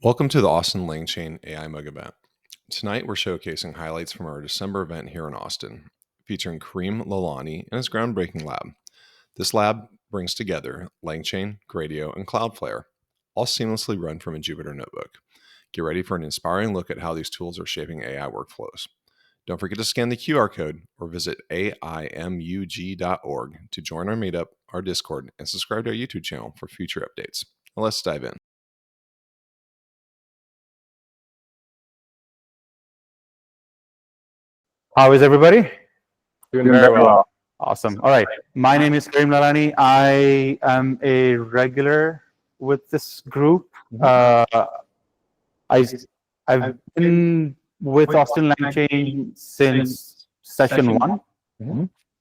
Welcome to the Austin LangChain AI Mug event. Tonight we're showcasing highlights from our December event here in Austin, featuring Karim Lalani and his groundbreaking lab. This lab brings together LangChain, Gradio, and Cloudflare, all seamlessly run from a Jupyter notebook. Get ready for an inspiring look at how these tools are shaping AI workflows. Don't forget to scan the QR code or visit AIMUG.org to join our meetup, our Discord, and subscribe to our YouTube channel for future updates. Now let's dive in. How is everybody? Doing very well. Awesome. All right. My name is Karim Lalani. I am a regular with this group. I've been with Austin LangChain since session 1.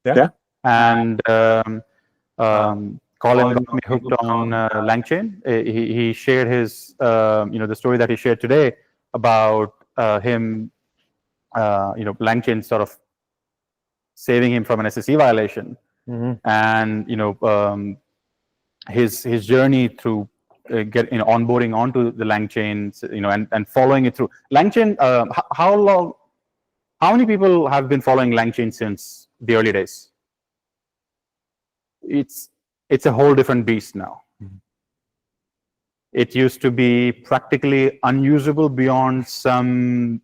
Yeah. And Colin got me hooked on LangChain. He shared his, the story that he shared today about him, LangChain sort of saving him from an SEC violation, and his journey through onboarding onto the LangChain, and following it through. LangChain, how many people have been following LangChain since the early days? It's a whole different beast now. It used to be practically unusable beyond some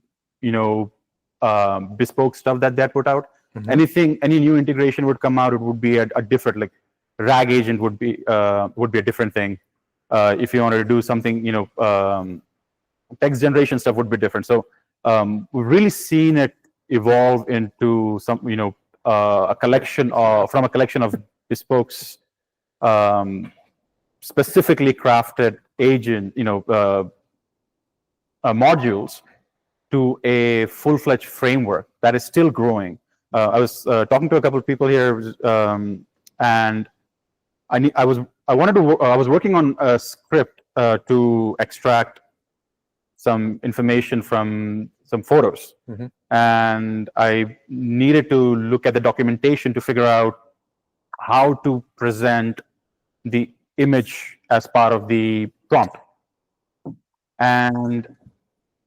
bespoke stuff that they put out. Any new integration would come out, it would be a different, like RAG agent would be a different thing. If you wanted to do something, text generation stuff would be different. So we've really seen it evolve into some, a collection of bespokes, specifically crafted agent, modules to a full-fledged framework that is still growing. I was talking to a couple of people here, and I was working on a script to extract some information from some photos, and I needed to look at the documentation to figure out how to present the image as part of the prompt, and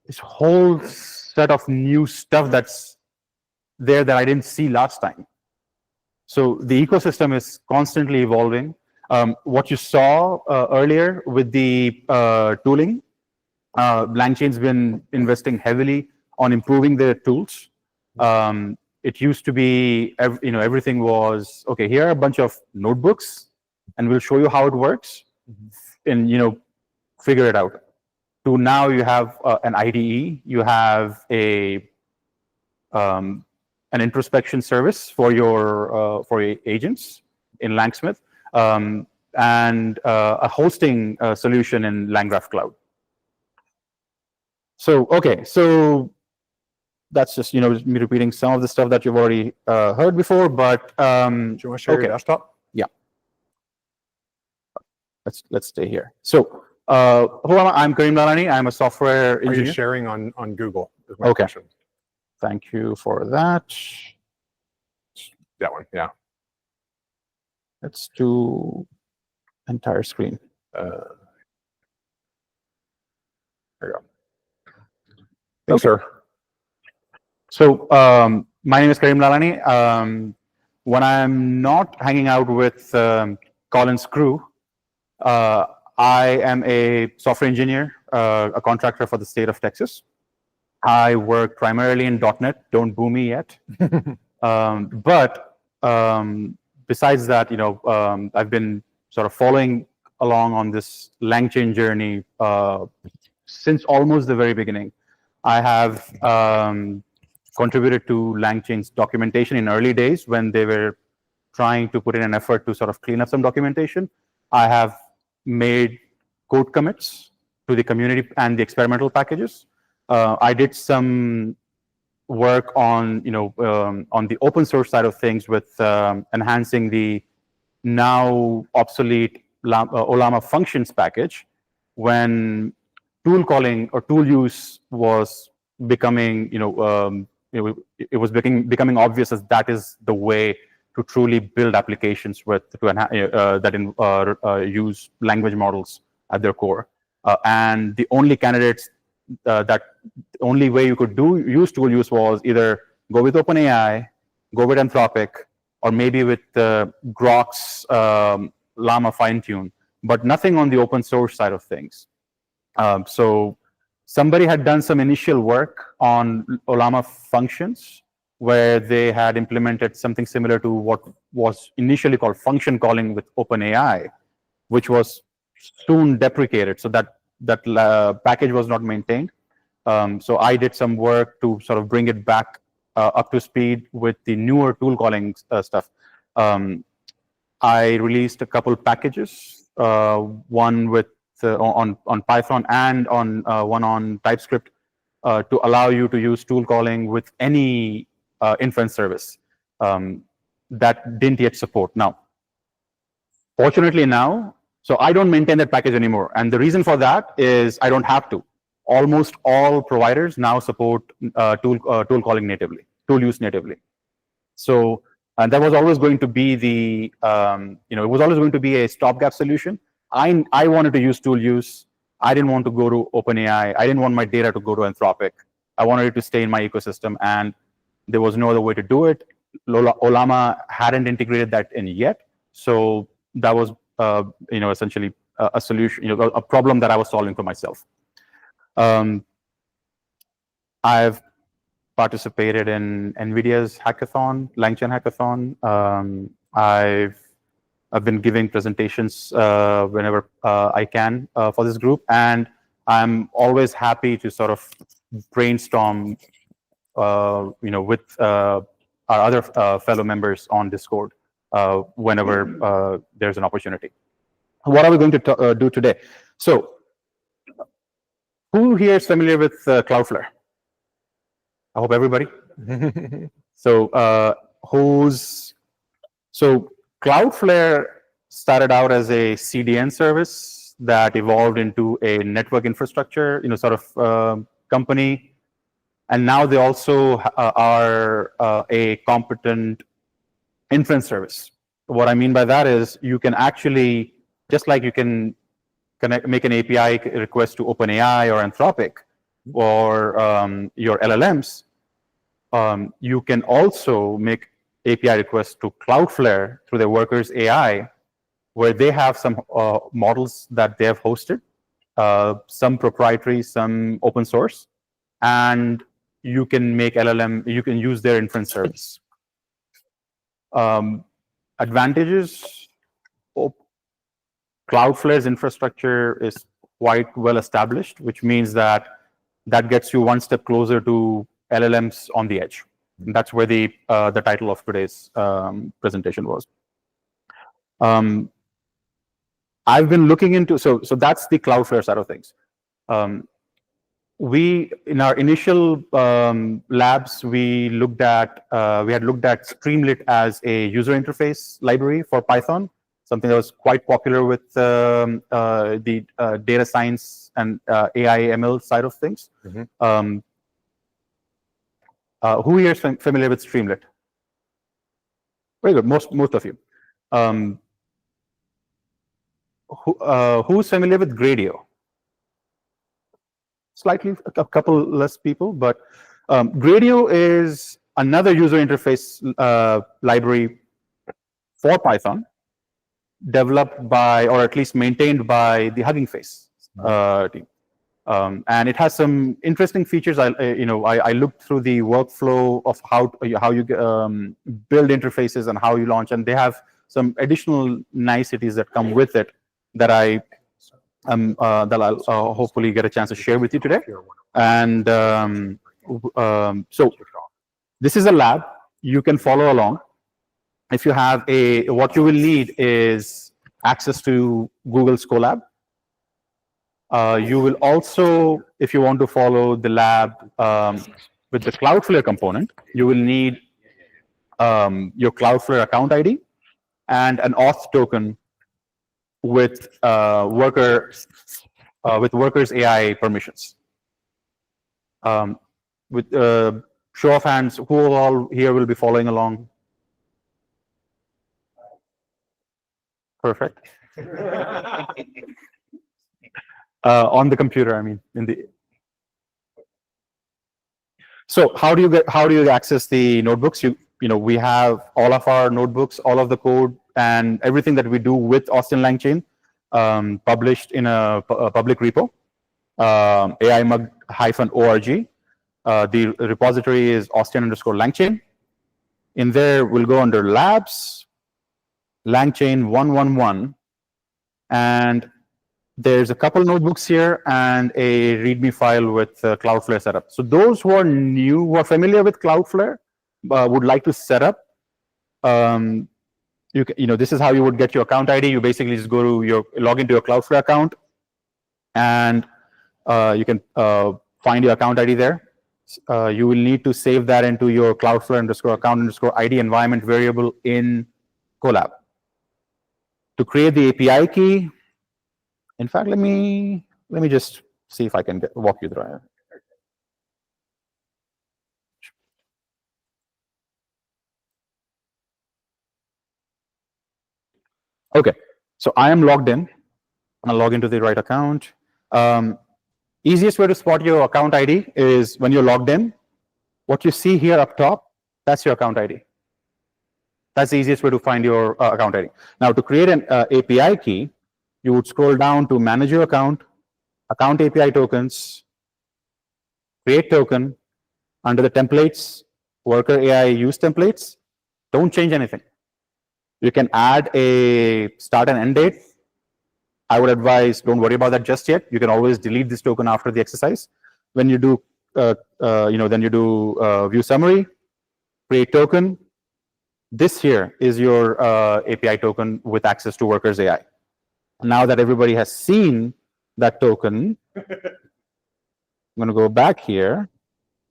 this whole set of new stuff that's there that I didn't see last time. So the ecosystem is constantly evolving. What you saw earlier with the tooling, LangChain's been investing heavily on improving their tools. It used to be, everything was, okay, here are a bunch of notebooks, and we'll show you how it works, and figure it out. To now you have an IDE, you have an introspection service for your agents in LangSmith, and a hosting solution in LangGraph Cloud. So okay, so that's just me repeating some of the stuff that you've already heard before. But do you want to share your desktop? Yeah. Let's stay here. So who am I? I'm Karim Lalani. I'm a software engineer. Are you sharing on Google? Is my Okay. question. Thank you for that. That one, yeah. Let's do entire screen. There you go. Thanks, sir. So my name is Karim Lalani. When I'm not hanging out with Colin's crew, I am a software engineer, a contractor for the state of Texas. I work primarily in .NET. Don't boo me yet. But besides that, I've been sort of following along on this LangChain journey since almost the very beginning. I have contributed to LangChain's documentation in early days when they were trying to put in an effort to sort of clean up some documentation. I have made code commits to the community and the experimental packages. I did some work on the open source side of things with enhancing the now obsolete Ollama functions package when tool calling or tool use was becoming it was becoming obvious as that is the way to truly build applications that use language models at their core. and the only candidates the only way you could use tool use was either go with OpenAI, go with Anthropic, or maybe with Grok's Llama fine-tune, but nothing on the open source side of things. So somebody had done some initial work on Llama functions, where they had implemented something similar to what was initially called function calling with OpenAI, which was soon deprecated. So that package was not maintained. So I did some work to sort of bring it back up to speed with the newer tool calling stuff. I released a couple packages, one with on Python and on one on TypeScript, to allow you to use tool calling with any inference service that didn't yet support. Now, fortunately now, so I don't maintain that package anymore. And the reason for that is I don't have to. Almost all providers now support tool calling natively, tool use natively. So and that was always going to be the, it was always going to be a stopgap solution. I wanted to use tool use. I didn't want to go to OpenAI. I didn't want my data to go to Anthropic. I wanted it to stay in my ecosystem, and there was no other way to do it. Llama hadn't integrated that in yet, so that was, essentially a solution, a problem that I was solving for myself. I've participated in NVIDIA's hackathon, LangChain hackathon. I've been giving presentations whenever I can for this group, and I'm always happy to sort of brainstorm, with our other fellow members on Discord whenever there's an opportunity. What are we going to do today? So, who here is familiar with Cloudflare? I hope everybody. So Cloudflare started out as a CDN service that evolved into a network infrastructure, sort of company, and now they also are a competent inference service. What I mean by that is you can actually, just like you can make an API request to OpenAI or Anthropic or your LLMs, you can also make API requests to Cloudflare through their Workers AI, where they have some models that they have hosted, some proprietary, some open source, and you can make LLM, you can use their inference service. Advantages, Cloudflare's infrastructure is quite well established, which means that gets you one step closer to LLMs on the edge. And that's where the title of today's presentation was. I've been looking into, so that's the Cloudflare side of things. We, in our initial labs, we had looked at Streamlit as a user interface library for Python, something that was quite popular with the data science and AI ML side of things. Mm-hmm. Who here is familiar with Streamlit? Very good, most of you. Who's familiar with Gradio? Slightly, a couple less people, but Gradio is another user interface library for Python, developed by, or at least maintained by, the Hugging Face team. And it has some interesting features. I looked through the workflow of how you build interfaces and how you launch, and they have some additional niceties that come with it that I'll hopefully get a chance to share with you today. And so this is a lab. You can follow along. If you have what you will need is access to Google's Colab. You will also, if you want to follow the lab with the Cloudflare component, you will need your Cloudflare account ID and an auth token with Workers AI permissions. With show of hands, who all here will be following along? Perfect. on the computer. I mean, So how do you access the notebooks? We have all of our notebooks, all of the code, and everything that we do with Austin LangChain published in a public repo, AIMUG-org. The repository is Austin_LangChain. In there, we'll go under Labs, LangChain 111, and there's a couple notebooks here and a README file with Cloudflare setup. So those who are new, who are familiar with Cloudflare, would like to set up. This is how you would get your account ID. You basically just go to log into your Cloudflare account, and you can find your account ID there. You will need to save that into your Cloudflare_account_ID environment variable in Colab. To create the API key, in fact, let me just see if I can walk you through it. Okay, so I am logged in. I'm gonna log into the right account. Easiest way to spot your account ID is when you're logged in. What you see here up top, that's your account ID. That's the easiest way to find your account ID. Now, to create an API key, you would scroll down to manage your account, account API tokens, create token. Under the templates, Worker AI use templates, don't change anything. You can add a start and end date. I would advise don't worry about that just yet. You can always delete this token after the exercise. When you do, then you do view summary, create token. This here is your API token with access to Workers AI. Now that everybody has seen that token, I'm going to go back here.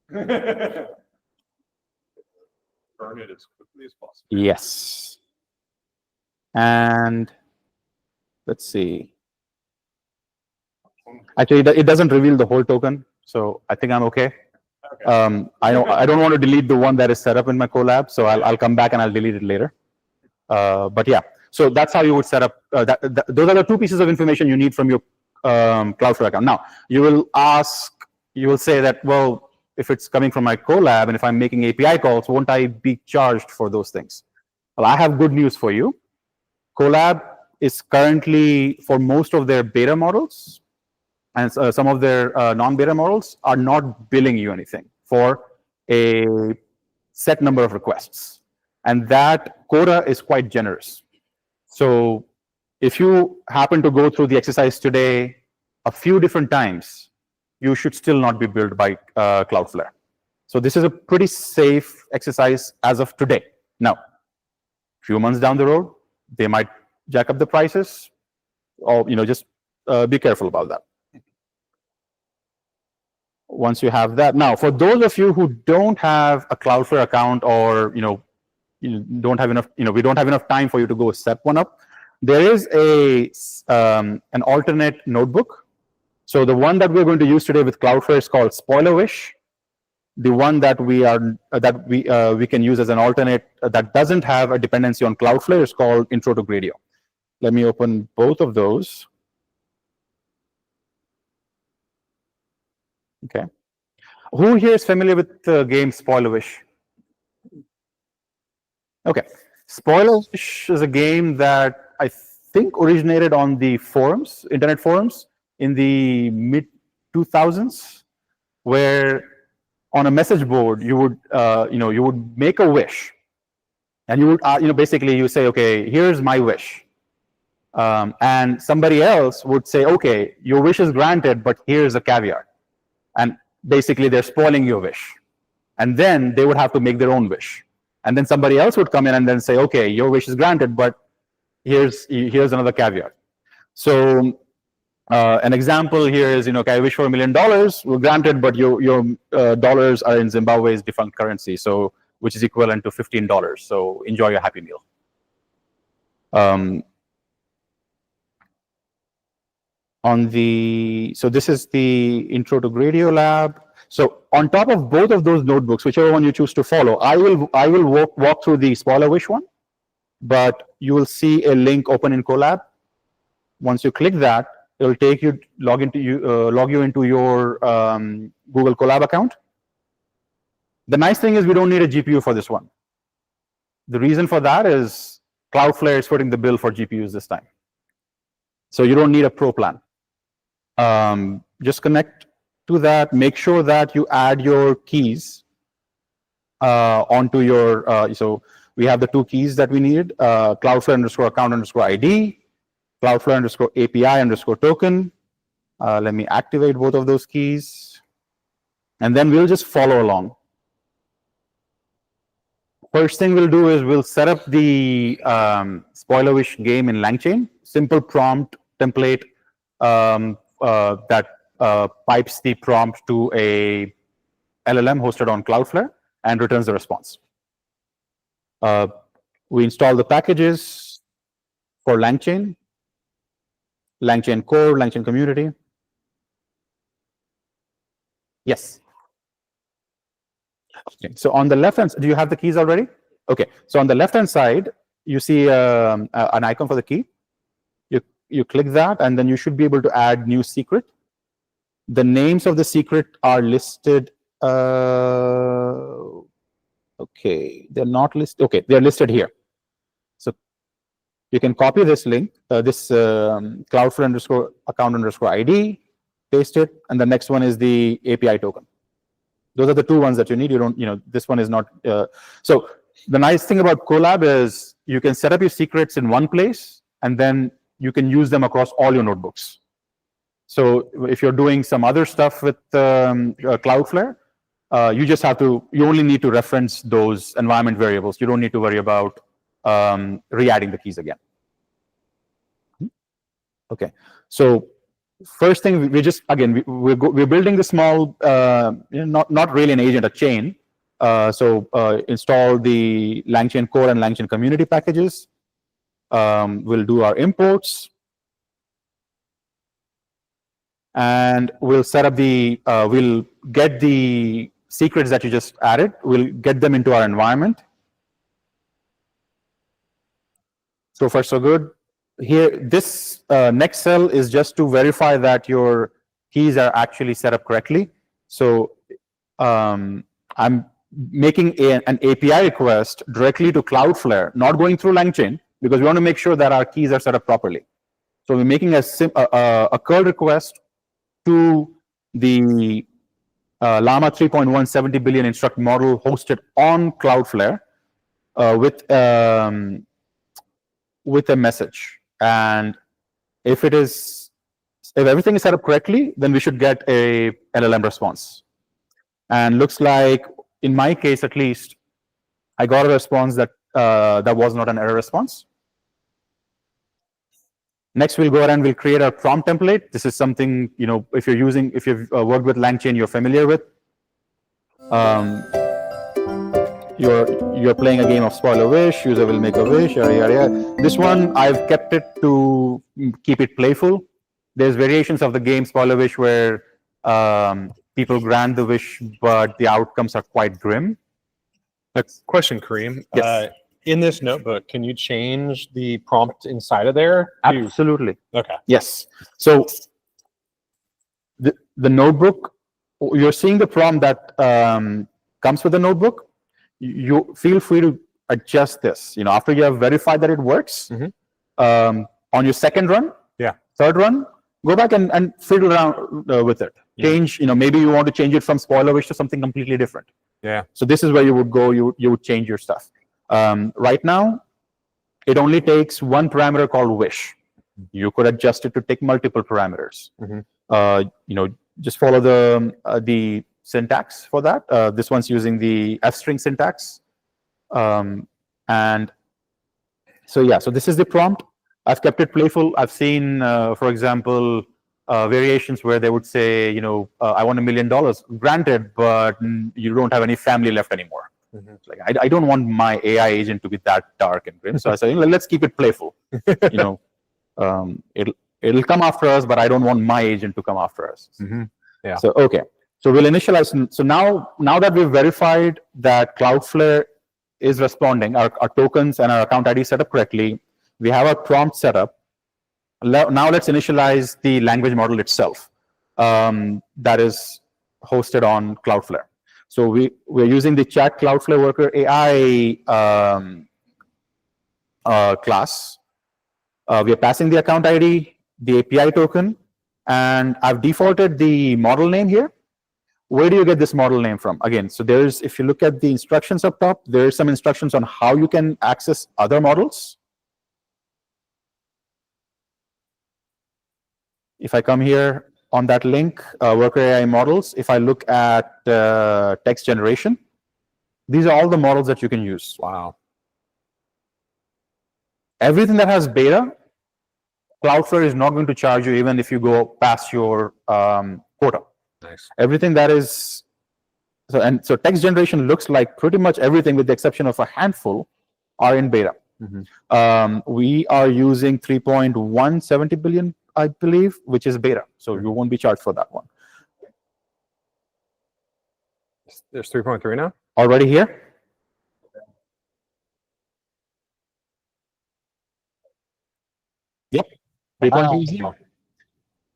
Burn it as quickly as possible. Yes. And let's see. Actually, it doesn't reveal the whole token, so I think I'm okay. I don't want to delete the one that is set up in my Colab, so I'll come back and I'll delete it later. But yeah, so that's how you would set up. Those are the two pieces of information you need from your Cloudflare account. Now, you will say that, well, if it's coming from my Colab and if I'm making API calls, won't I be charged for those things? Well, I have good news for you. Colab is currently, for most of their beta models, and some of their non-beta models are not billing you anything for a set number of requests. And that quota is quite generous. So if you happen to go through the exercise today a few different times, you should still not be billed by Cloudflare. So this is a pretty safe exercise as of today. Now, a few months down the road, they might jack up the prices, or just be careful about that. Once you have that, now for those of you who don't have a Cloudflare account, or you don't have enough, we don't have enough time for you to go set one up, there is an alternate notebook. So the one that we're going to use today with Cloudflare is called Spoiler-Wish. The one that we can use as an alternate that doesn't have a dependency on Cloudflare is called Intro to Gradio. Let me open both of those. Okay. Who here is familiar with the game Spoiler-Wish? Okay. Spoiler-Wish is a game that I think originated on the forums, internet forums, in the mid-2000s, where on a message board you would make a wish, and you would basically you say, okay, here's my wish, and somebody else would say, okay, your wish is granted, but here's a caveat, and basically they're spoiling your wish, and then they would have to make their own wish, and then somebody else would come in and then say, okay, your wish is granted, but here's another caveat. So an example here is, okay, I wish for $1 million, well, granted, but your dollars are in Zimbabwe's defunct currency, so which is equivalent to $15. So enjoy your Happy Meal. So this is the Intro to Gradio lab. So on top of both of those notebooks, whichever one you choose to follow, I will walk through the Spoiler-Wish one, but you will see a link open in Colab. Once you click that, It'll take you, log you into your Google Colab account. The nice thing is we don't need a GPU for this one. The reason for that is Cloudflare is footing the bill for GPUs this time. So you don't need a pro plan. Just connect to that. Make sure that you add your keys onto your, so we have the two keys that we need, Cloudflare_account_ID, Cloudflare_API_token. Let me activate both of those keys. And then we'll just follow along. First thing we'll do is we'll set up the spoiler-wish game in LangChain. Simple prompt template that pipes the prompt to a LLM hosted on Cloudflare and returns the response. We install the packages for LangChain, LangChain core, LangChain community. Yes. Okay. So on the left hand, do you have the keys already? Okay. So on the left hand side, you see an icon for the key. You click that, and then you should be able to add new secret. The names of the secret are listed. Okay, they're not listed. Okay, they're listed here. So you can copy this link, this Cloudflare_account_ID, paste it, and the next one is the API token. Those are the two ones that you need. You don't, this one is not. So the nice thing about Colab is you can set up your secrets in one place, and then you can use them across all your notebooks. So if you're doing some other stuff with Cloudflare, you only need to reference those environment variables. You don't need to worry about re-adding the keys again. Okay, so first thing, we're building the small, not really an agent, a chain. So install the LangChain core and LangChain community packages. We'll do our imports. And we'll set up we'll get the secrets that you just added. We'll get them into our environment. So far, so good. Here, this next cell is just to verify that your keys are actually set up correctly. So I'm making an API request directly to Cloudflare, not going through LangChain, because we want to make sure that our keys are set up properly. So we're making a curl request to the Llama 3.1 70 billion instruct model hosted on Cloudflare with a message. And if everything is set up correctly, then we should get a LLM response. And looks like, in my case at least, I got a response that was not an error response. Next, we'll go ahead and we'll create a prompt template. This is something, if you've worked with LangChain, you're familiar with. You're playing a game of spoiler wish, user will make a wish, yada, yada, yada. This one, I've kept it to keep it playful. There's variations of the game spoiler wish where people grant the wish, but the outcomes are quite grim. Question, Karim. Yes. In this notebook, can you change the prompt inside of there? Absolutely. Okay. Yes. So the notebook, you're seeing the prompt that comes with the notebook. You feel free to adjust this. After you have verified that it works, on your second run, third run, go back and fiddle around with it. Change. Maybe you want to change it from spoiler wish to something completely different. Yeah. So this is where you would go. You would change your stuff. Right now, it only takes one parameter called wish. You could adjust it to take multiple parameters. Just follow the syntax for that. This one's using the f-string syntax. And so yeah, so this is the prompt. I've kept it playful. I've seen, for example, variations where they would say, I want $1 million granted, but you don't have any family left anymore. Like I don't want my AI agent to be that dark and grim. So I say, let's keep it playful. It'll come after us, but I don't want my agent to come after us. Yeah. So okay. So we'll initialize. So now that we've verified that Cloudflare is responding, our tokens and our account ID set up correctly, we have our prompt set up. Now let's initialize the language model itself that is hosted on Cloudflare. So we're using the chat Cloudflare Worker AI class. We are passing the account ID, the API token, and I've defaulted the model name here. Where do you get this model name from? Again, so there's, if you look at the instructions up top, there's some instructions on how you can access other models. If I come here on that link, Worker AI models, if I look at text generation, these are all the models that you can use. Wow. Everything that has beta, Cloudflare is not going to charge you even if you go past your quota. Nice. Everything that is, so text generation looks like pretty much everything with the exception of a handful are in beta. We are using 3.170 billion, I believe, which is beta. So you won't be charged for that one. There's 3.3 now? Already here? Yep. 3.2 is here.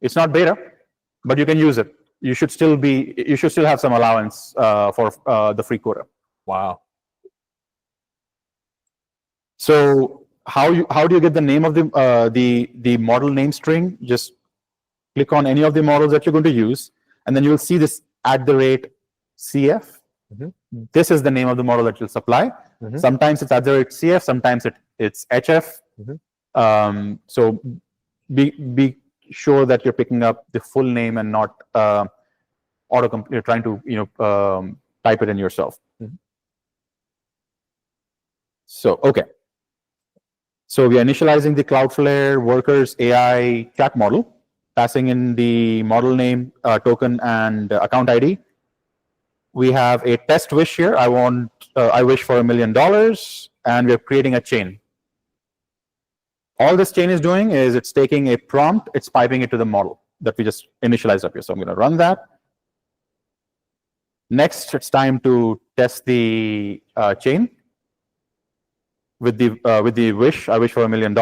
It's not beta, but you can use it. You should still have some allowance for the free quota. Wow. So how do you get the name of the model name string? Just click on any of the models that you're going to use, and then you'll see this @CF. This is the name of the model that you'll supply. Sometimes it's @CF, sometimes it's HF. So be sure that you're picking up the full name and not you're trying to type it in yourself. So okay. So we are initializing the Cloudflare Workers AI chat model, passing in the model name, token, and account ID. We have a test wish here. I wish for $1 million, and we're creating a chain. All this chain is doing is it's taking a prompt, it's piping it to the model that we just initialized up here. So I'm going to run that. Next, it's time to test the chain with the wish. I wish for $1 million.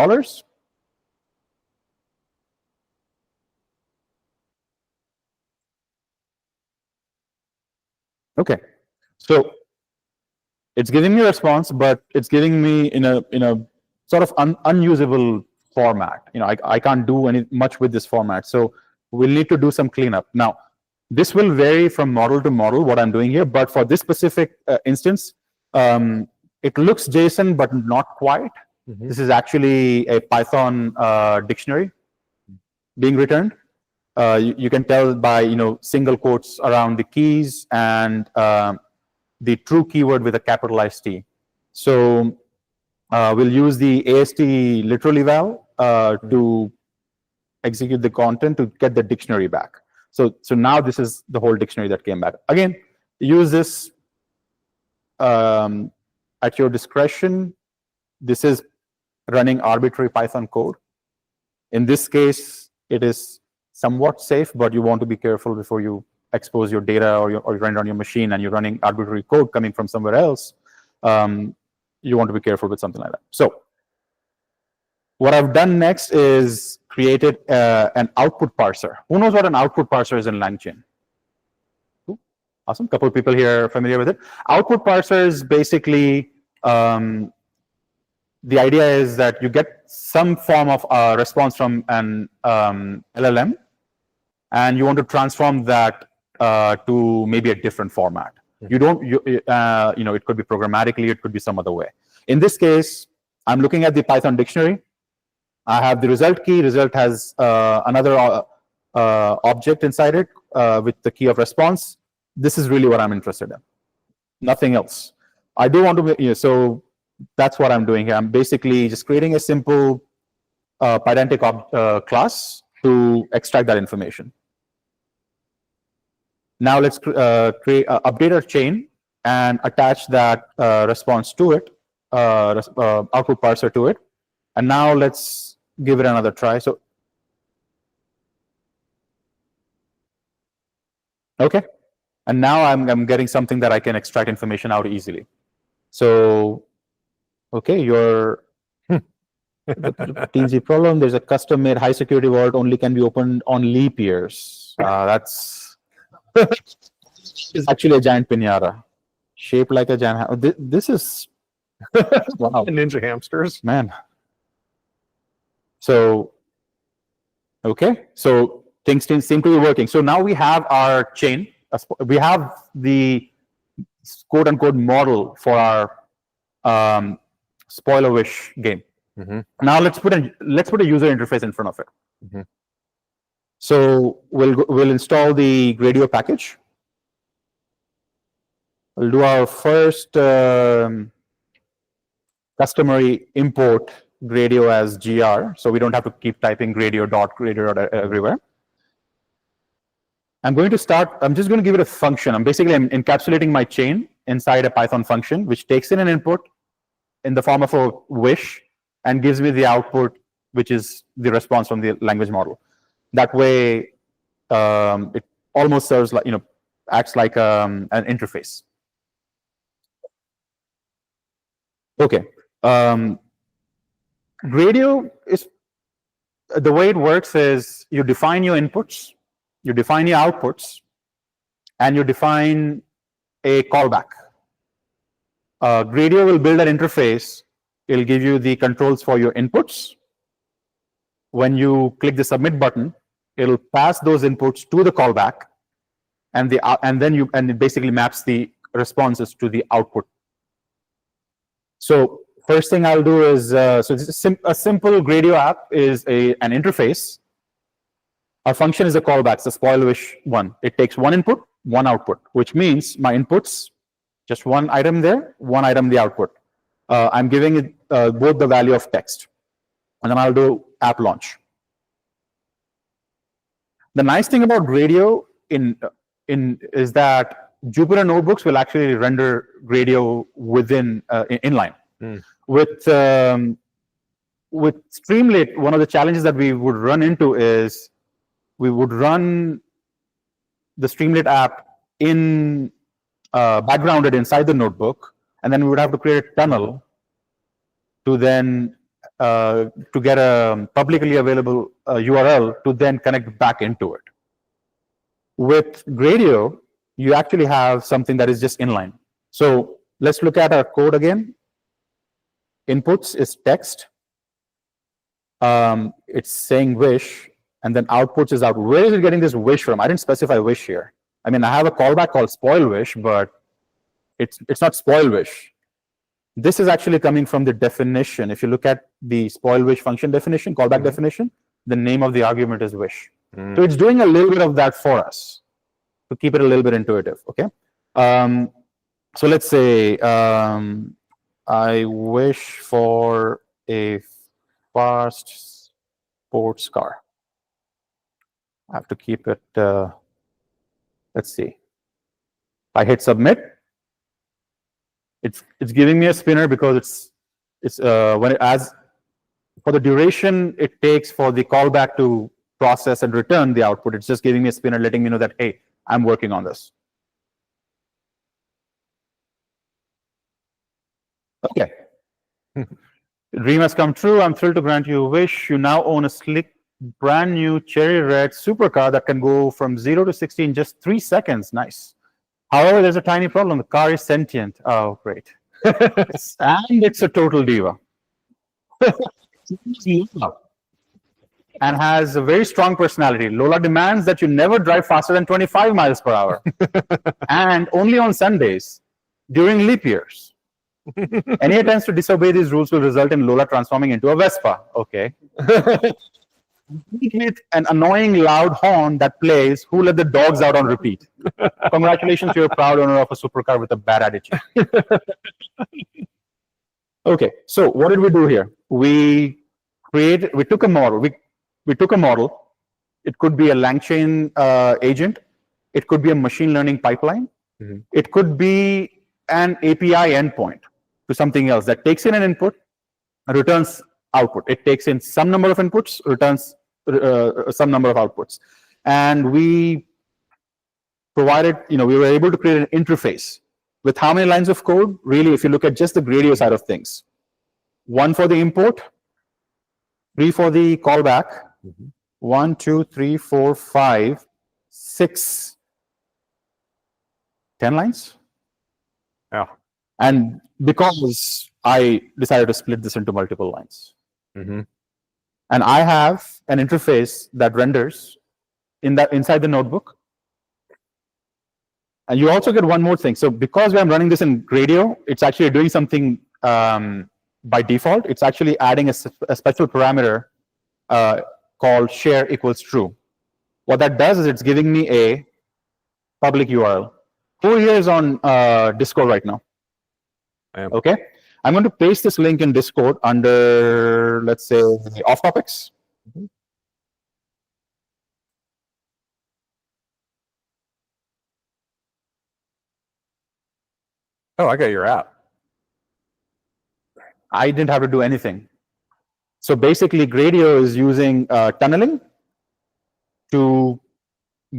Okay, so it's giving me a response, but it's giving me in a sort of unusable format. I can't do much with this format, so we'll need to do some cleanup. Now, this will vary from model to model what I'm doing here, but for this specific instance, it looks JSON, but not quite. This is actually a Python dictionary being returned. You can tell by single quotes around the keys and the true keyword with a capitalized T. So we'll use the AST literal eval to execute the content to get the dictionary back. So now this is the whole dictionary that came back. Again, use this at your discretion. This is running arbitrary Python code. In this case, it is somewhat safe, but you want to be careful before you expose your data or you run it on your machine and you're running arbitrary code coming from somewhere else. You want to be careful with something like that. So what I've done next is created an output parser. Who knows what an output parser is in LangChain? Cool. Awesome. A couple of people here are familiar with it. Output parser is basically, the idea is that you get some form of response from an LLM, and you want to transform that to maybe a different format. You don't, it could be programmatically, it could be some other way. In this case, I'm looking at the Python dictionary. I have the result key. Result has another object inside it with the key of response. This is really what I'm interested in. Nothing else. I do want to, so that's what I'm doing here. I'm basically just creating a simple Pydantic class to extract that information. Now let's update our chain and attach that response to it, output parser to it. And now let's give it another try. So, okay. And now I'm getting something that I can extract information out easily. So, okay, TNC problem. There's a custom-made high-security wallet only can be opened on leap years. That's it's actually a giant pinata, shaped like a giant. This is wow, Ninja hamsters. man. So okay, so things seem to be working. So now we have our chain. We have the quote-unquote model for our spoiler wish game. Now let's put a user interface in front of it. So we'll install the Gradio package. We'll do our first customary import Gradio as gr, so we don't have to keep typing Gradio everywhere. I'm just going to give it a function. I'm encapsulating my chain inside a Python function, which takes in an input in the form of a wish and gives me the output, which is the response from the language model. That way, it almost serves like, acts like an interface. Okay. Gradio is, the way it works is you define your inputs, you define your outputs, and you define a callback. Gradio will build an interface. It'll give you the controls for your inputs. When you click the submit button, it'll pass those inputs to the callback, and it basically maps the responses to the output. So first thing I'll do is, so this is a simple Gradio app is an interface. Our function is a callback, it's a spoil wish one. It takes one input, one output, which means my inputs, just one item there, one item the output. I'm giving it both the value of text. And then I'll do app launch. The nice thing about Gradio is that Jupyter notebooks will actually render Gradio within inline. With Streamlit, one of the challenges that we would run into is we would run the Streamlit app in backgrounded inside the notebook, and then we would have to create a tunnel to then to get a publicly available URL to then connect back into it. With Gradio, you actually have something that is just inline. So let's look at our code again. Inputs is text. It's saying wish, and then outputs is out. Where is it getting this wish from? I didn't specify wish here. I mean, I have a callback called spoil wish, but it's not spoil wish. This is actually coming from the definition. If you look at the spoil wish function definition, callback definition, the name of the argument is wish. So it's doing a little bit of that for us to keep it a little bit intuitive. Okay. So let's say I wish for a fast sports car. I have to keep it. Let's see. I hit submit. It's giving me a spinner because for the duration it takes for the callback to process and return the output. It's just giving me a spinner, letting me know that, hey, I'm working on this. Okay. Dream has come true. I'm thrilled to grant you a wish. You now own a slick, brand new cherry red supercar that can go from 0 to 60 in just 3 seconds. Nice. However, there's a tiny problem. The car is sentient. Oh, great. And it's a total diva. And has a very strong personality. Lola demands that you never drive faster than 25 miles per hour. And only on Sundays, during leap years. Any attempts to disobey these rules will result in Lola transforming into a Vespa. Okay. With an annoying loud horn that plays "Who Let the Dogs Out" on repeat. Congratulations, you're a proud owner of a supercar with a bad attitude. Okay, so what did we do here? We took a model. We took a model. It could be a LangChain agent. It could be a machine learning pipeline. It could be an API endpoint to something else that takes in an input, returns output. It takes in some number of inputs, returns some number of outputs. And we provided, we were able to create an interface with how many lines of code? Really, if you look at just the Gradio side of things, one for the import, 3 for the callback. 1, 2, 3, 4, 5, 6, 10 lines. Yeah. And because I decided to split this into multiple lines. And I have an interface that renders inside the notebook. And you also get one more thing. So because I'm running this in Gradio, it's actually doing something by default. It's actually adding a special parameter called share equals true. What that does is it's giving me a public URL. Who here is on Discord right now? I am. Okay. I'm going to paste this link in Discord under, let's say, off topics. Oh, I got your app. I didn't have to do anything. So basically, Gradio is using tunneling to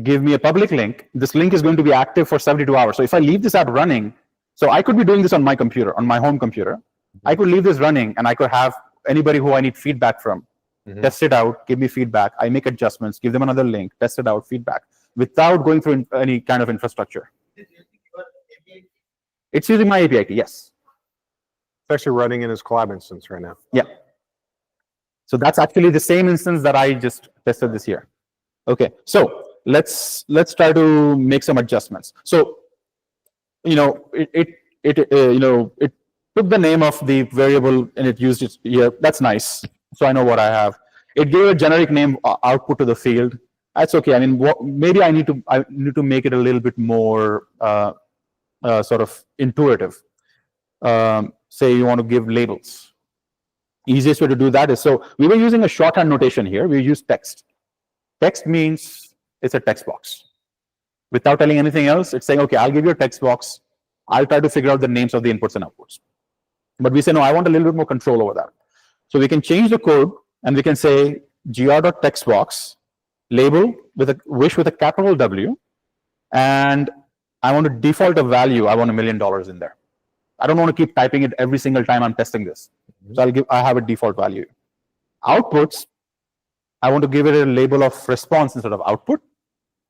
give me a public link. This link is going to be active for 72 hours. So if I leave this app running, so I could be doing this on my computer, on my home computer. I could leave this running and I could have anybody who I need feedback from test it out, give me feedback. I make adjustments, give them another link, test it out, feedback, without going through any kind of infrastructure. It's using my API key, yes. It's actually running in his Collab instance right now. Yeah. So that's actually the same instance that I just tested this year. Okay, so let's try to make some adjustments. So, it took the name of the variable and it used it here. That's nice. So I know what I have. It gave a generic name output to the field. That's okay. I mean, maybe I need to make it a little bit more sort of intuitive. Say you want to give labels. Easiest way to do that is, so we were using a shorthand notation here. We use text. Text means it's a text box. Without telling anything else, it's saying, okay, I'll give you a text box. I'll try to figure out the names of the inputs and outputs. But we say, no, I want a little bit more control over that. So we can change the code and we can say gr.textbox label with a wish with a capital W, and I want to default a value. I want $1 million in there. I don't want to keep typing it every single time I'm testing this. So I have a default value. Outputs, I want to give it a label of response instead of output.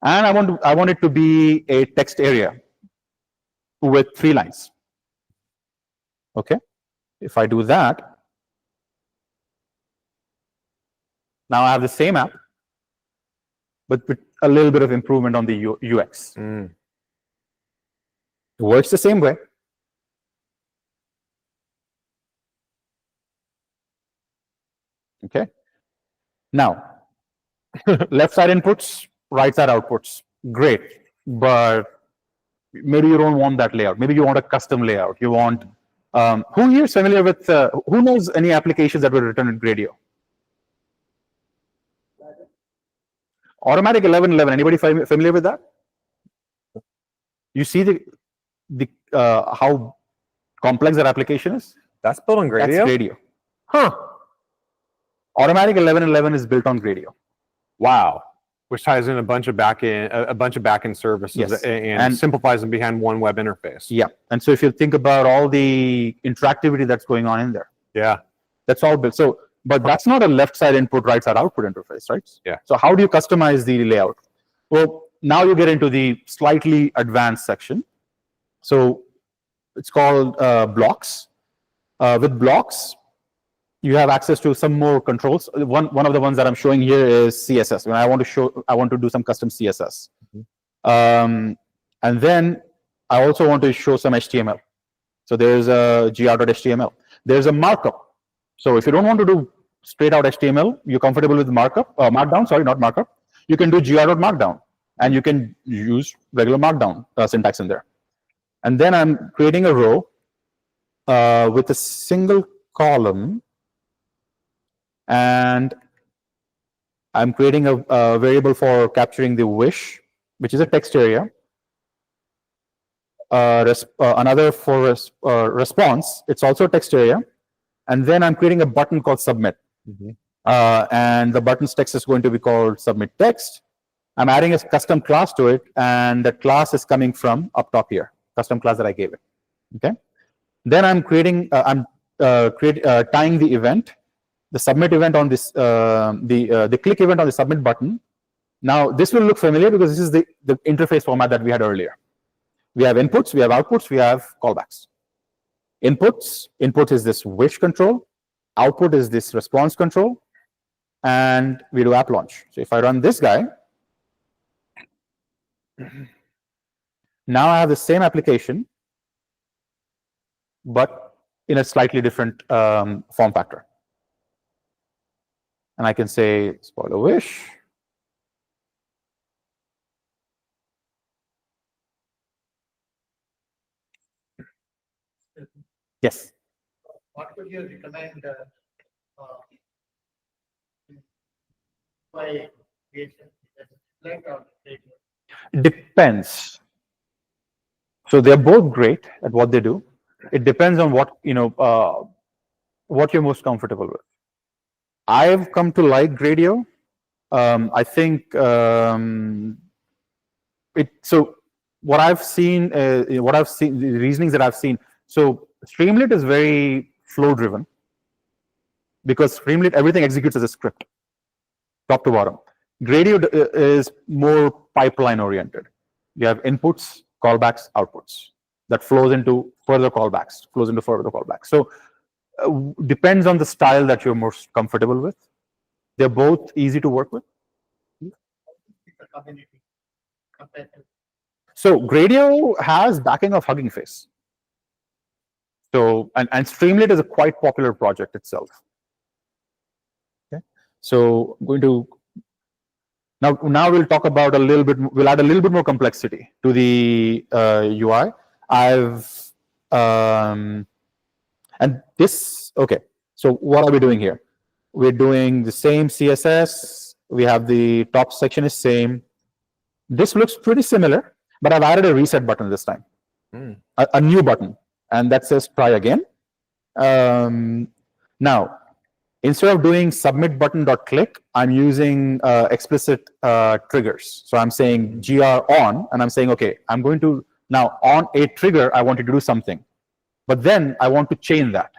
And I want it to be a text area with 3 lines. Okay. If I do that, now I have the same app, but with a little bit of improvement on the UX. It works the same way. Okay. Now, left side inputs, right side outputs. Great. But maybe you don't want that layout. Maybe you want a custom layout. You want, who here is familiar with, who knows any applications that were written in Gradio? Automatic 1111, anybody familiar with that? You see the how complex that application is? That's built on Gradio? That's Gradio. Huh. Automatic 1111 is built on Gradio. Wow. Which ties in a bunch of backend services, yes, and simplifies them behind one web interface. Yeah. And so if you think about all the interactivity that's going on in there. Yeah. That's all built. So, but that's not a left side input, right side output interface, right? Yeah. So how do you customize the layout? Well, now you get into the slightly advanced section. So it's called blocks. With blocks, you have access to some more controls. One of the ones that I'm showing here is CSS. When I want to do some custom CSS. And then I also want to show some HTML. So there's a gr.html. There's a markup. So if you don't want to do straight out HTML, you're comfortable with markup, markdown, sorry, not markup. You can do gr.markdown, and you can use regular markdown syntax in there. And then I'm creating a row with a single column, and I'm creating a variable for capturing the wish, which is a text area. Another for response, it's also a text area. And then I'm creating a button called submit. And the button's text is going to be called submit text. I'm adding a custom class to it, and the class is coming from up top here, custom class that I gave it. Okay. Then I'm creating, tying the event the submit event on this, the click event on the submit button. Now, this will look familiar because this is the interface format that we had earlier. We have inputs, we have outputs, we have callbacks. Input is this wish control, output is this response control, and we do app launch. So if I run this guy, now I have the same application, but in a slightly different form factor. And I can say spoiler wish. Yes. What would you recommend by creation? Depends. So they're both great at what they do. It depends on what what you're most comfortable with. I've come to like Gradio. I think so what I've seen, the reasonings that I've seen. So Streamlit is very flow driven because Streamlit, everything executes as a script, top to bottom. Gradio is more pipeline oriented. You have inputs, callbacks, outputs that flows into further callbacks, So depends on the style that you're most comfortable with. They're both easy to work with. So Gradio has backing of Hugging Face. So and Streamlit is a quite popular project itself. Okay, so I'm going to now we'll talk about we'll add a little bit more complexity to the UI. Okay. So what are we doing here? We're doing the same CSS. We have the top section is same. This looks pretty similar, but I've added a reset button this time, a new button, and that says try again. Now, instead of doing submit button.click, I'm using explicit triggers. So I'm saying gr on, and I'm saying, okay, I'm going to now on a trigger, I want you to do something, but then I want to chain that.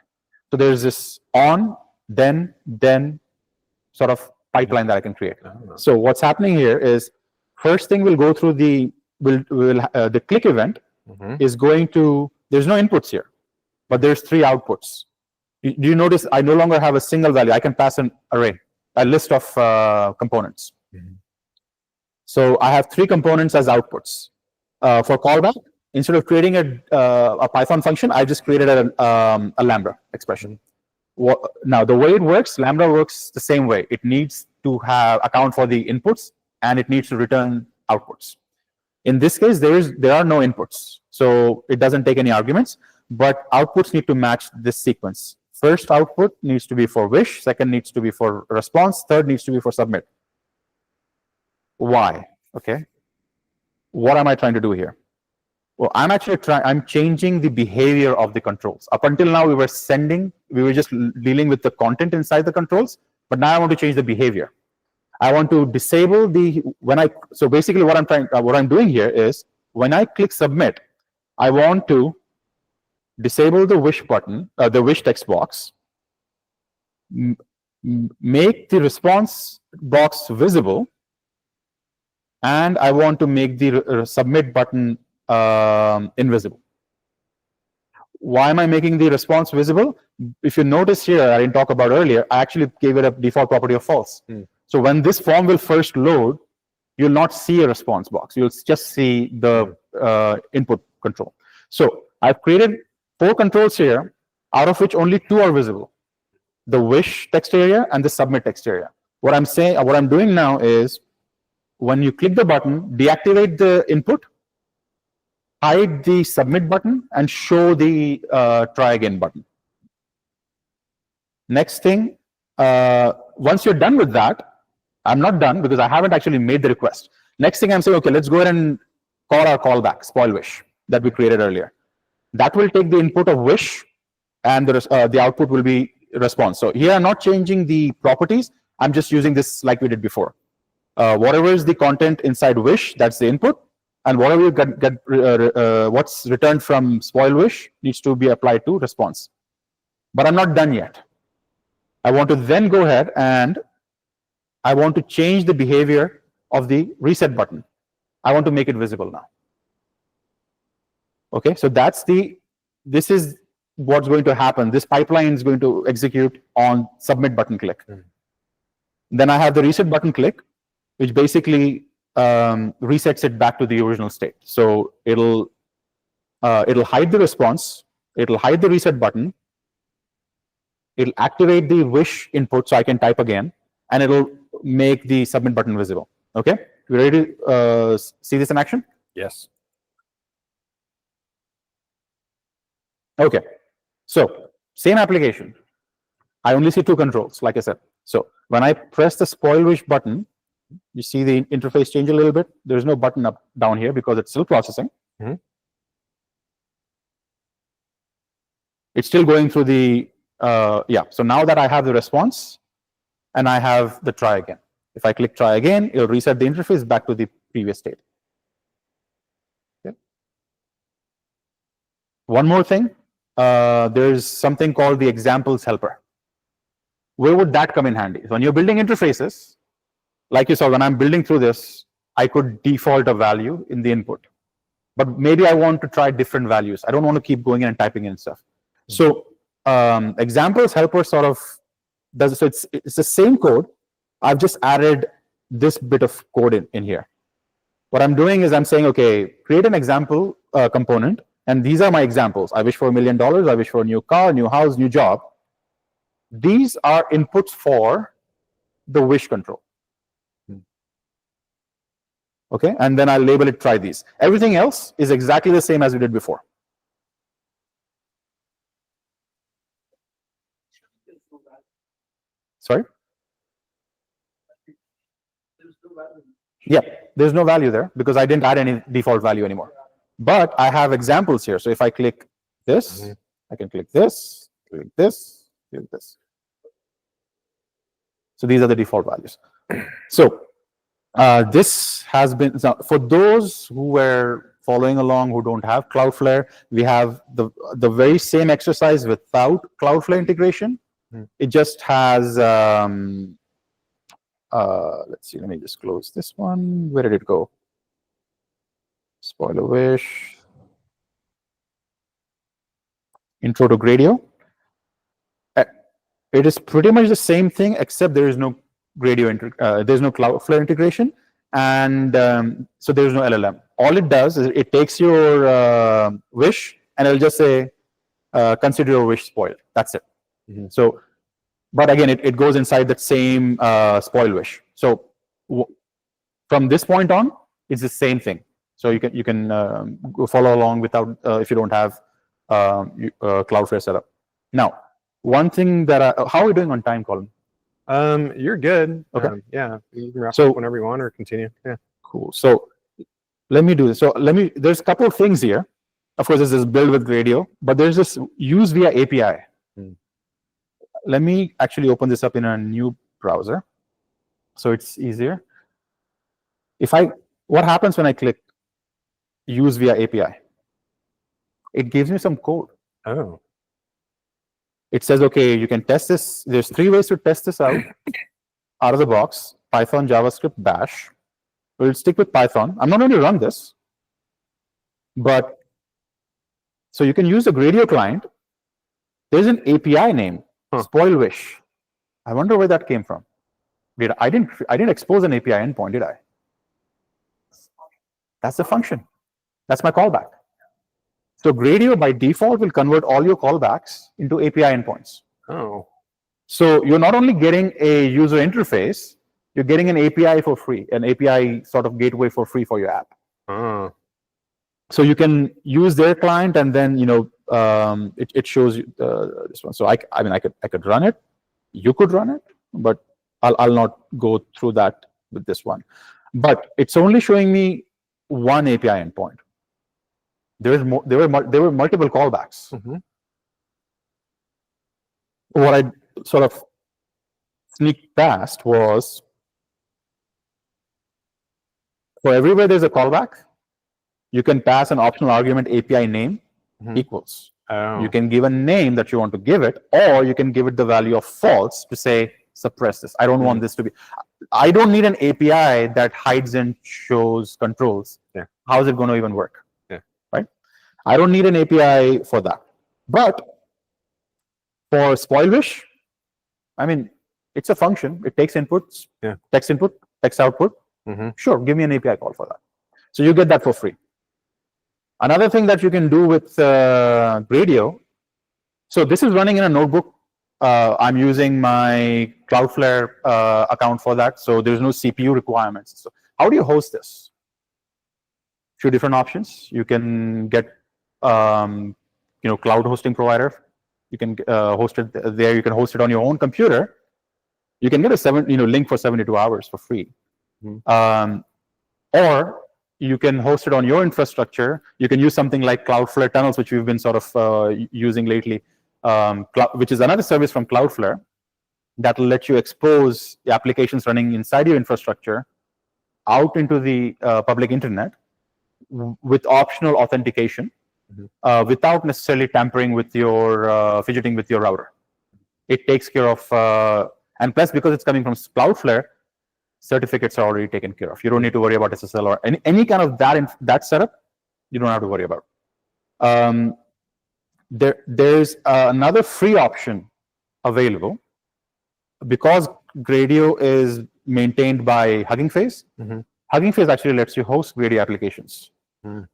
So there's this on, then sort of pipeline that I can create. So what's happening here is first thing we'll go through the click event is going to, there's no inputs here, but there's 3 outputs. Do you notice I no longer have a single value? I can pass an array, a list of components. So I have 3 components as outputs. For callback, instead of creating a Python function, I just created a Lambda expression. Now, the way it works, Lambda works the same way. It needs to account for the inputs, and it needs to return outputs. In this case, there are no inputs, so it doesn't take any arguments, but outputs need to match this sequence. First output needs to be for wish, second needs to be for response, third needs to be for submit. Why? Okay. What am I trying to do here? Well, I'm changing the behavior of the controls. Up until now, we were just dealing with the content inside the controls, but now I want to change the behavior. I want to disable so basically what I'm doing here is when I click submit, I want to disable the wish button, the wish text box, make the response box visible, and I want to make the submit button invisible. Why am I making the response visible? If you notice here, I didn't talk about earlier, I actually gave it a default property of false. So when this form will first load, you'll not see a response box. You'll just see the input control. So I've created 4 controls here, out of which only 2 are visible: the wish text area and the submit text area. What I'm doing now is when you click the button, deactivate the input, hide the submit button, and show the try again button. Next thing, once you're done with that, I'm not done because I haven't actually made the request. Next thing I'm saying, okay, let's go ahead and call our callback, spoil wish, that we created earlier. That will take the input of wish, and the output will be response. So here I'm not changing the properties. I'm just using this like we did before. Whatever is the content inside wish, that's the input, and whatever you get what's returned from spoil wish needs to be applied to response. But I'm not done yet. I want to then go ahead and I want to change the behavior of the reset button. I want to make it visible now. Okay, so this is what's going to happen. This pipeline is going to execute on submit button click. Then I have the reset button click, which basically resets it back to the original state. So it'll hide the response, it'll hide the reset button, it'll activate the wish input so I can type again, and it'll make the submit button visible. Okay, you ready to see this in action? Yes. Okay, so same application. I only see two controls, like I said. So when I press the spoil wish button, you see the interface change a little bit. There's no button up down here because it's still processing. It's still going through the yeah. So now that I have the response and I have the try again. If I click try again, it'll reset the interface back to the previous state. Okay. One more thing, there's something called the examples helper. Where would that come in handy? When you're building interfaces, like you saw, when I'm building through this, I could default a value in the input. But maybe I want to try different values. I don't want to keep going in and typing in stuff. So examples helper sort of does, so it's the same code. I've just added this bit of code in here. What I'm doing is I'm saying, okay, create an example component, and these are my examples. I wish for $1 million, I wish for a new car, new house, new job. These are inputs for the wish control. Okay, and then I'll label it try these. Everything else is exactly the same as we did before. Sorry? Yeah, there's no value there because I didn't add any default value anymore. But I have examples here. So if I click this, I can click this, click this, click this. So these are the default values. So this has been, for those who were following along who don't have Cloudflare, we have the very same exercise without Cloudflare integration. It just has, let's see, let me just close this one. Where did it go? Spoiler wish. Intro to Gradio. It is pretty much the same thing, except there is no Gradio, there's no Cloudflare integration, and so there's no LLM. All it does is it takes your wish and it'll just say, consider your wish spoiled. That's it. So, but again, it goes inside that same spoil wish. So from this point on, it's the same thing. So you can follow along without if you don't have Cloudflare set up. Now, one thing that how are we doing on time, Colin? You're good. Okay. Yeah, you can wrap up whenever you want or continue. Yeah. Cool. So let me do this. So there's a couple of things here. Of course, there's this build with Gradio, but there's this use via API. Let me actually open this up in a new browser, so it's easier. What happens when I click use via API? It gives me some code. Oh. It says, okay, you can test this. There's 3 ways to test this out of the box: Python, JavaScript, Bash. We'll stick with Python. I'm not going to run this, but so you can use the Gradio client. There's an API name, spoil wish. I wonder where that came from. I didn't expose an API endpoint, did I? That's the function. That's my callback. So Gradio by default will convert all your callbacks into API endpoints. Oh. So you're not only getting a user interface, you're getting an API for free, an API sort of gateway for free for your app. Oh. So you can use their client, and then it shows you this one. So I could run it. You could run it, but I'll not go through that with this one. But it's only showing me one API endpoint. There were multiple callbacks. What I sort of sneaked past was, for everywhere there's a callback, you can pass an optional argument API name equals. Oh. You can give a name that you want to give it, or you can give it the value of false to say, suppress this. I don't want this to be. I don't need an API that hides and shows controls. Yeah. How is it going to even work? Yeah. Right? I don't need an API for that. But for spoilwish, I mean, it's a function. It takes inputs, text input, text output. Sure, give me an API call for that. So you get that for free. Another thing that you can do with Gradio, so this is running in a notebook. I'm using my Cloudflare account for that, so there's no CPU requirements. So how do you host this? Few different options. You can get, cloud hosting provider. You can host it there. You can host it on your own computer. You can get a link for 72 hours for free. Or you can host it on your infrastructure. You can use something like Cloudflare Tunnels, which we've been sort of using lately, which is another service from Cloudflare that will let you expose the applications running inside your infrastructure out into the public internet with optional authentication, without necessarily tampering with your, fidgeting with your router. It takes care of, and plus because it's coming from Cloudflare, certificates are already taken care of. You don't need to worry about SSL or any kind of that setup. You don't have to worry about. There's another free option available because Gradio is maintained by Hugging Face. Hugging Face actually lets you host Gradio applications.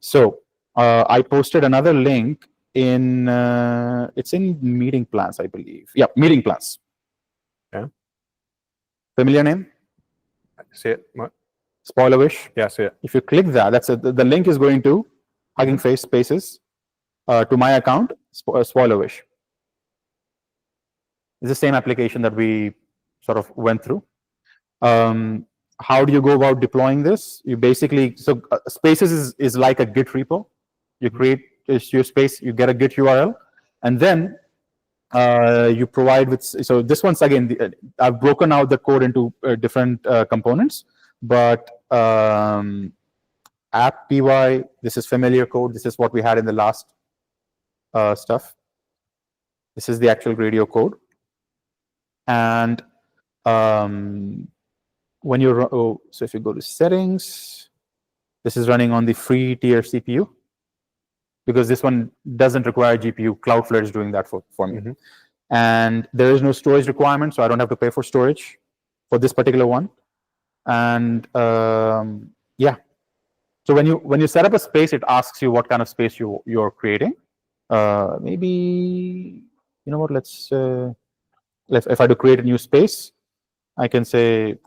So I posted another link in it's in meeting plans, I believe. Yeah, meeting plans. Yeah. Familiar name? See it? What? Spoilerwish. Yeah, see it. If you click that, the link is going to Hugging Face Spaces to my account, Spoilerwish. It's the same application that we sort of went through. How do you go about deploying this? You basically, Spaces is like a Git repo. You create your space, you get a Git URL, and then you provide with, so this one's again, I've broken out the code into different components, but app py, this is familiar code. This is what we had in the last stuff. This is the actual Gradio code. And when you so if you go to settings, this is running on the free tier CPU because this one doesn't require GPU. Cloudflare is doing that for me. And there is no storage requirement, so I don't have to pay for storage for this particular one. And yeah, so when you set up a space, it asks you what kind of space you're creating. Maybe, you know what? Let's if I do create a new space, I can say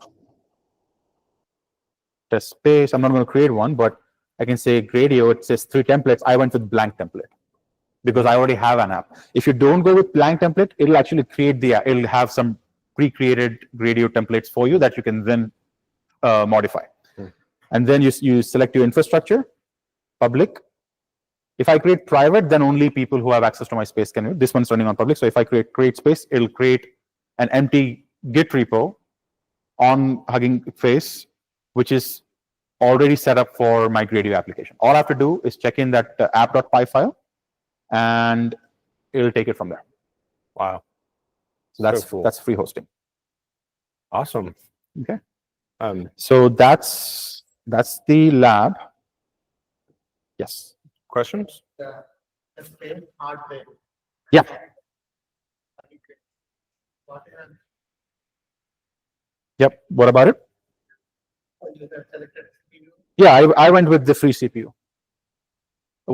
test space. I'm not going to create one, but I can say Gradio. It says 3 templates. I went with blank template because I already have an app. If you don't go with blank template, it'll actually create it'll have some pre-created Gradio templates for you that you can then modify. And then you select your infrastructure, public. If I create private, then only people who have access to my space can. This one's running on public. So if I create space, it'll create an empty Git repo on Hugging Face, which is already set up for my Gradio application. All I have to do is check in that app.py file, and it'll take it from there. Wow. So that's cool. That's free hosting. Awesome. Okay. So that's the lab. Yes. Questions? The same hardware. Yeah. Yep. What about it? Yeah, I went with the free CPU.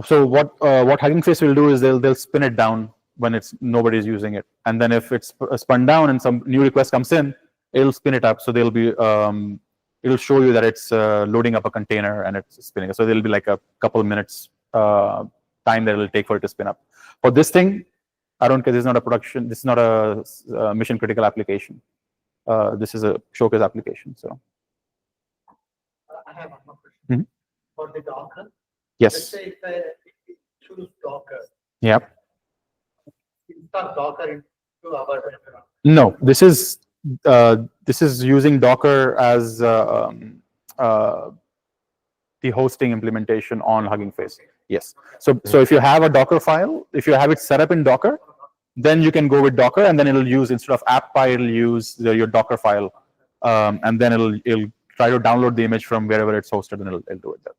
So what Hugging Face will do is they'll spin it down when nobody's using it, and then if it's spun down and some new request comes in, it'll spin it up. So they'll be it'll show you that it's loading up a container and it's spinning. So there'll be like a couple of minutes time that it'll take for it to spin up. For this thing, I don't care. This is not a production. This is not a mission critical application. This is a showcase application. So I have one more question. For the Docker. yes. Let's say if I choose Docker. Yep. Install Docker into our environment. No, this is using Docker as the hosting implementation on Hugging Face. Yes. So if you have a Docker file, if you have it set up in Docker, then you can go with Docker, and then it'll use, instead of app.py, it'll use your Docker file, and then it'll try to download the image from wherever it's hosted, and it'll do it there.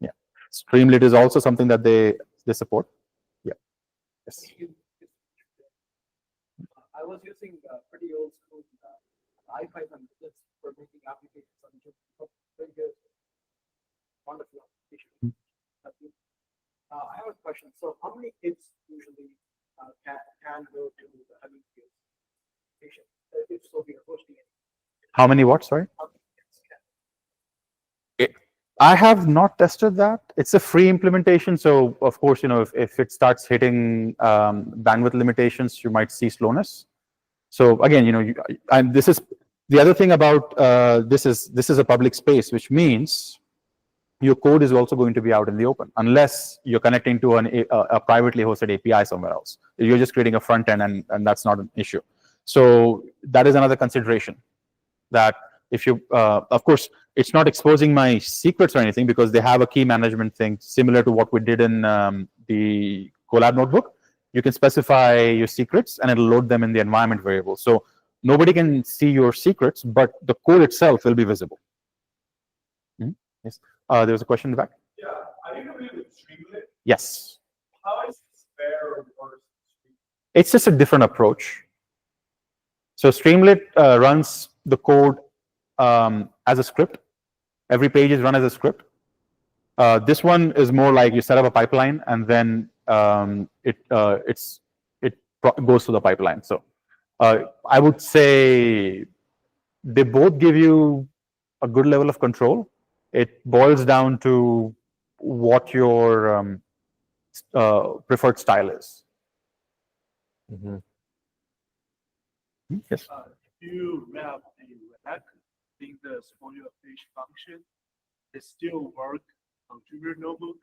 Yeah. Streamlit is also something that they support. Yeah. Yes. I was using pretty old school IPython for making applications on YouTube. Very good. Wonderful application. I have a question. So how many kids usually can go to the Hugging Face application? If so, we are hosting it. How many what? Sorry. How many kids can? I have not tested that. It's a free implementation, so of course, if it starts hitting bandwidth limitations, you might see slowness. So again, and this is the other thing about this is a public space, which means your code is also going to be out in the open, unless you're connecting to a privately hosted API somewhere else. You're just creating a front end, and that's not an issue. So that is another consideration, that if you, of course, it's not exposing my secrets or anything, because they have a key management thing similar to what we did in the Colab notebook. You can specify your secrets, and it'll load them in the environment variable. So nobody can see your secrets, but the code itself will be visible. Yes. There was a question in the back. Yeah, are you familiar with Streamlit? Yes. How is this fair or worse? It's just a different approach. So Streamlit runs the code as a script. Every page is run as a script. This one is more like you set up a pipeline, and then it goes to the pipeline. So I would say they both give you a good level of control. It boils down to what your preferred style is. Yes. If you wrap a rack in the spoil your page function, it still work on Junior Notebook,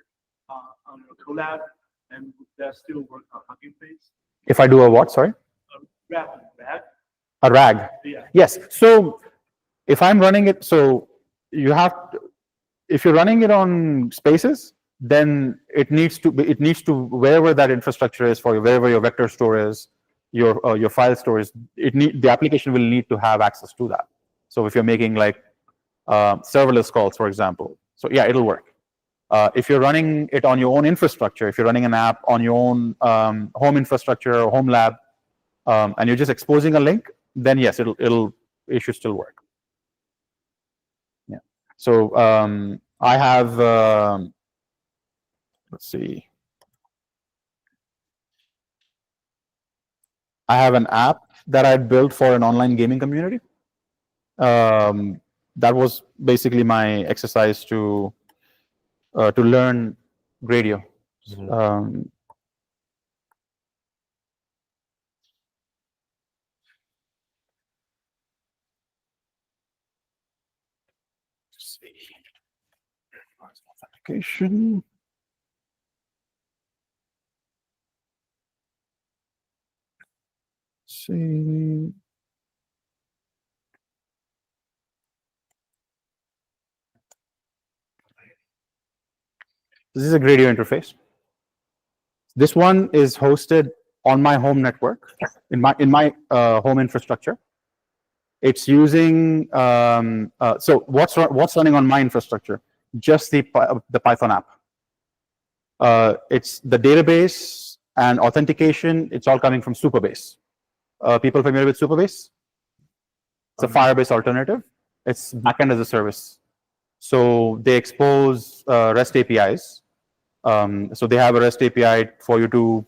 on your Colab, and that still work on Hugging Face? If I do a what? Sorry. Wrap rack. A RAG. Yeah. Yes. So if I'm running it, so you have to, if you're running it on Spaces, then it needs to wherever that infrastructure is for you, wherever your vector store is, your file store is, the application will need to have access to that. So if you're making like serverless calls, for example, so yeah, it'll work. If you're running it on your own infrastructure, if you're running an app on your own home infrastructure or home lab, and you're just exposing a link, then yes, it should still work. Yeah. So I have let's see. I have an app that I built for an online gaming community. That was basically my exercise to learn Gradio. Let's see. Authentication. See. This is a Gradio interface. This one is hosted on my home network, in my home infrastructure. It's using so what's running on my infrastructure? Just the Python app. It's the database and authentication. It's all coming from Supabase. People familiar with Supabase? It's a Firebase alternative. It's backend as a service. So they expose REST APIs. So they have a REST API for you to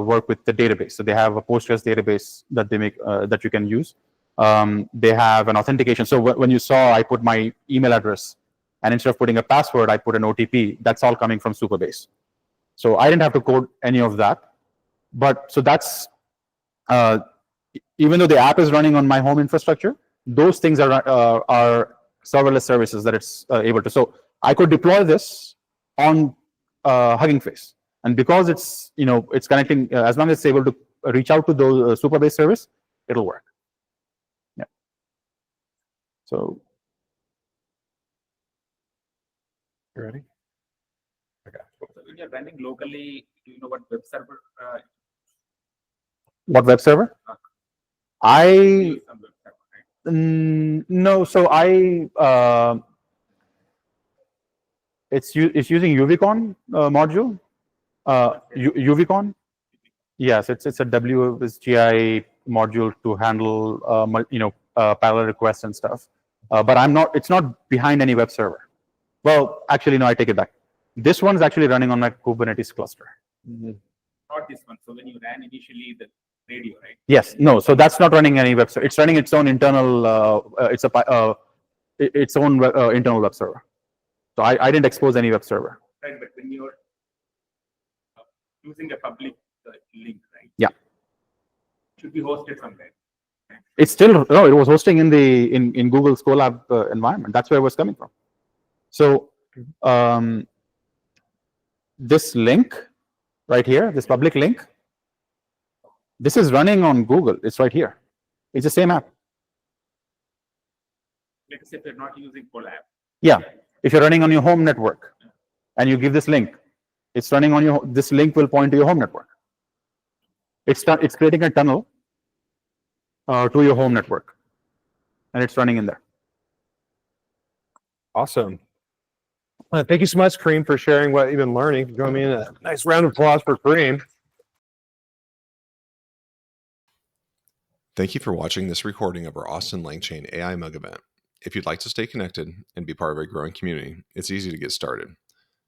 work with the database. So they have a Postgres database that they make that you can use. They have an authentication. So when you saw, I put my email address, and instead of putting a password, I put an OTP. That's all coming from Supabase. So I didn't have to code any of that. But so that's even though the app is running on my home infrastructure, those things are serverless services that it's able to. So I could deploy this on Hugging Face, and because it's it's connecting, as long as it's able to reach out to the Supabase service, it'll work. Yeah. So you ready? Okay. when you're running locally, do you know what web server? What web server? You I use some web server, right? no. So it's using UVCon module. UVCon. Yes, it's a WSGI module to handle parallel requests and stuff. But it's not behind any web server. Well, actually, no, I take it back. This one is actually running on my Kubernetes cluster. Not this one. So when you ran initially the Gradio, right? Yes, no. So that's not running any web server. It's running its own internal. Its own internal web server. So I didn't expose any web server. Right, but when you're using a public link, right? Yeah. It should be hosted somewhere. It's still no. It was hosting in Google's Colab environment. That's where it was coming from. So this link right here, this public link, this is running on Google. It's right here. It's the same app. Let's say if you're not using Colab. Yeah. If you're running on your home network and you give this link, it's running on your. This link will point to your home network. It's creating a tunnel to your home network, and it's running in there. Awesome. Thank you so much, Karim, for sharing what you've been learning. Join me in a nice round of applause for Karim. Thank you for watching this recording of our Austin LangChain AI Mug event. If you'd like to stay connected and be part of a growing community, it's easy to get started.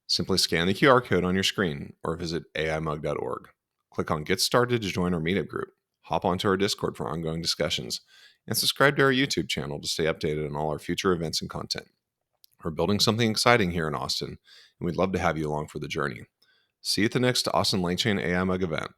Simply scan the QR code on your screen or visit aimug.org. Click on Get Started to join our meetup group, hop onto our Discord for ongoing discussions, and subscribe to our YouTube channel to stay updated on all our future events and content. We're building something exciting here in Austin, and we'd love to have you along for the journey. See you at the next Austin LangChain AI Mug event.